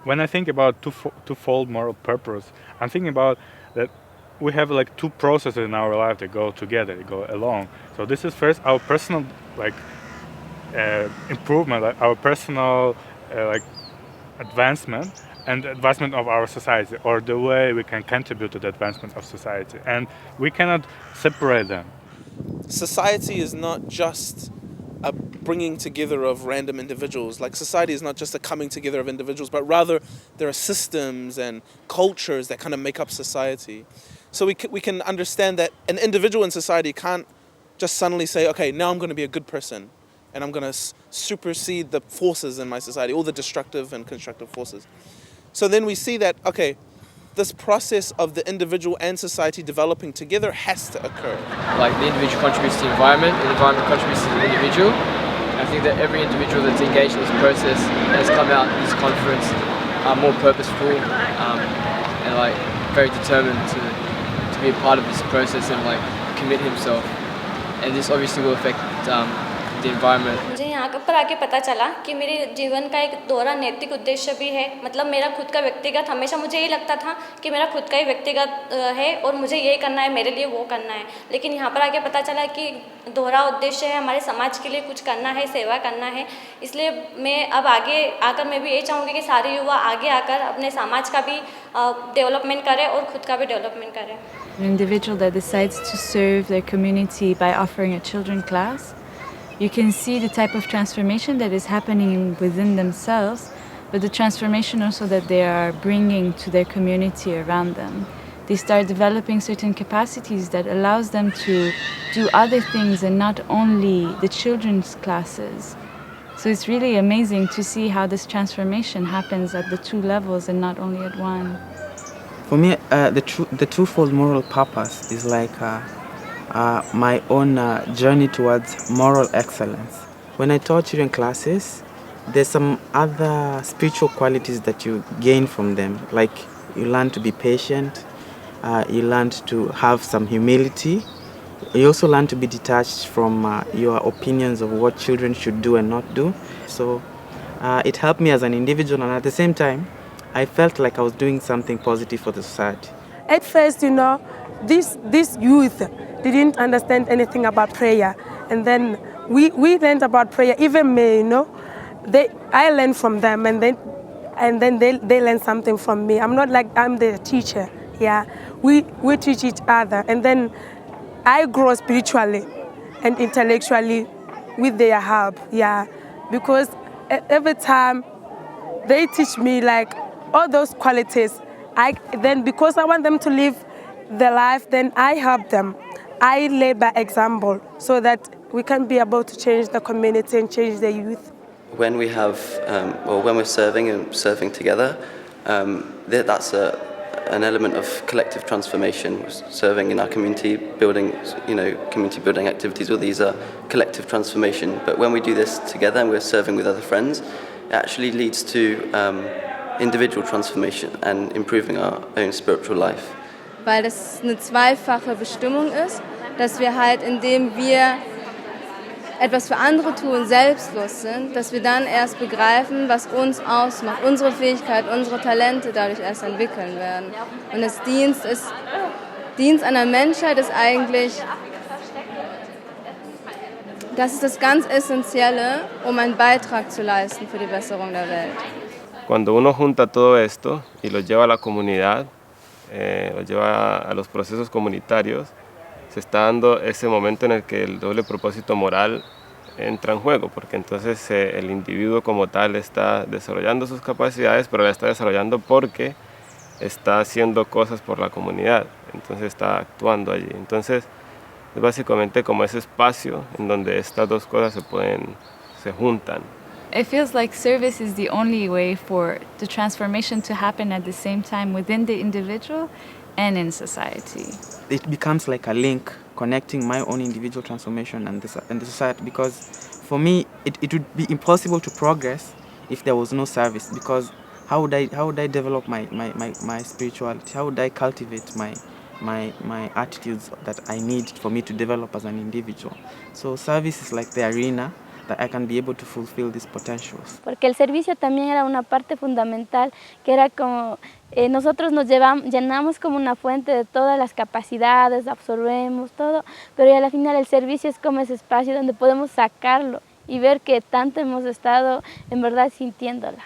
when I think about twofold moral purpose, I'm thinking about that we have like two processes in our life that go together, they go along. So this is first our personal like improvement, like our personal like advancement and the advancement of our society, or the way we can contribute to the advancement of society, and we cannot separate them. Society is not just a bringing together of random individuals. Like, society is not just a coming together of individuals, but rather there are systems and cultures that kind of make up society. So we can understand that an individual in society can't just suddenly say, okay, now I'm going to be a good person and I'm going to supersede the forces in my society, all the destructive and constructive forces. So then we see that, okay, this process of the individual and society developing together has to occur. Like the individual contributes to the environment contributes to the individual. I think that every individual that's engaged in this process has come out in this conference more purposeful and like very determined to be a part of this process and like commit himself. And this obviously will affect the environment. मुझे यहाँ पर आके पता चला कि मेरे जीवन का एक दोहरा नैतिक उद्देश्य भी है। मतलब मेरा खुद का व्यक्तिगत, हमेशा मुझे यही लगता था कि मेरा खुद का ही व्यक्तिगत है और मुझे ये करना है, मेरे लिए वो करना है। लेकिन यहाँ पर आके पता चला कि दोहरा उद्देश्य है, हमारे समाज के लिए कुछ करना है, सेवा करना है। इसलिए मैं अब आगे आकर मैं भी यही चाहूँगी कि सारे युवा आगे आकर अपने समाज का भी डेवलपमेंट करें और खुद का भी डेवलपमेंट करें। An individual that decides to serve their community by offering a children class, you can see the type of transformation that is happening within themselves, but the transformation also that they are bringing to their community around them. They start developing certain capacities that allows them to do other things and not only the children's classes. So it's really amazing to see how this transformation happens at the two levels and not only at one. For me, the twofold moral purpose is like my own journey towards moral excellence. When I taught children classes, there's some other spiritual qualities that you gain from them. Like you learn to be patient, you learn to have some humility. You also learn to be detached from your opinions of what children should do and not do. So it helped me as an individual, and at the same time, I felt like I was doing something positive for the society. At first, this youth didn't understand anything about prayer. And then we learned about prayer. Even me, I learned from them, and then they learned something from me. I'm not like I'm the teacher. Yeah, we teach each other, and then I grow spiritually and intellectually with their help. Yeah, because every time they teach me like all those qualities, because I want them to live the life, then I help them. I lead by example so that we can be able to change the community and change the youth. When we have, or when we're serving together, that's an element of collective transformation. Serving in our community, building, community building activities. All these are collective transformation. But when we do this together and we're serving with other friends, it actually leads to individual transformation and improving our own spiritual life. Weil das eine zweifache Bestimmung ist, dass wir halt, indem wir etwas für andere tun, selbstlos sind, dass wir dann erst begreifen, was uns ausmacht, unsere Fähigkeit, unsere Talente dadurch erst entwickeln werden. Und das Dienst an der Menschheit ist eigentlich, das ist das ganz Essentielle, um einen Beitrag zu leisten für die Besserung der Welt. Cuando uno junta todo esto y lo lleva a la comunidad, lo lleva a los procesos comunitarios, se está dando ese momento en el que el doble propósito moral entra en juego, porque entonces el individuo como tal está desarrollando sus capacidades, pero la está desarrollando porque está haciendo cosas por la comunidad, entonces está actuando allí. Entonces es básicamente como ese espacio en donde estas dos cosas se juntan. It feels like service is the only way for the transformation to happen at the same time within the individual and in society. It becomes like a link connecting my own individual transformation and the society, because for me it would be impossible to progress if there was no service, because how would I develop my spirituality? How would I cultivate my attitudes that I need for me to develop as an individual? So service is like the arena that I can be able to fulfill these potentials. Porque el servicio también era una parte fundamental, que era como nosotros nos llenamos como una fuente de todas las capacidades, absorbemos todo, pero al final el servicio es como ese espacio donde podemos sacarlo y ver que tanto hemos estado en verdad sintiéndola.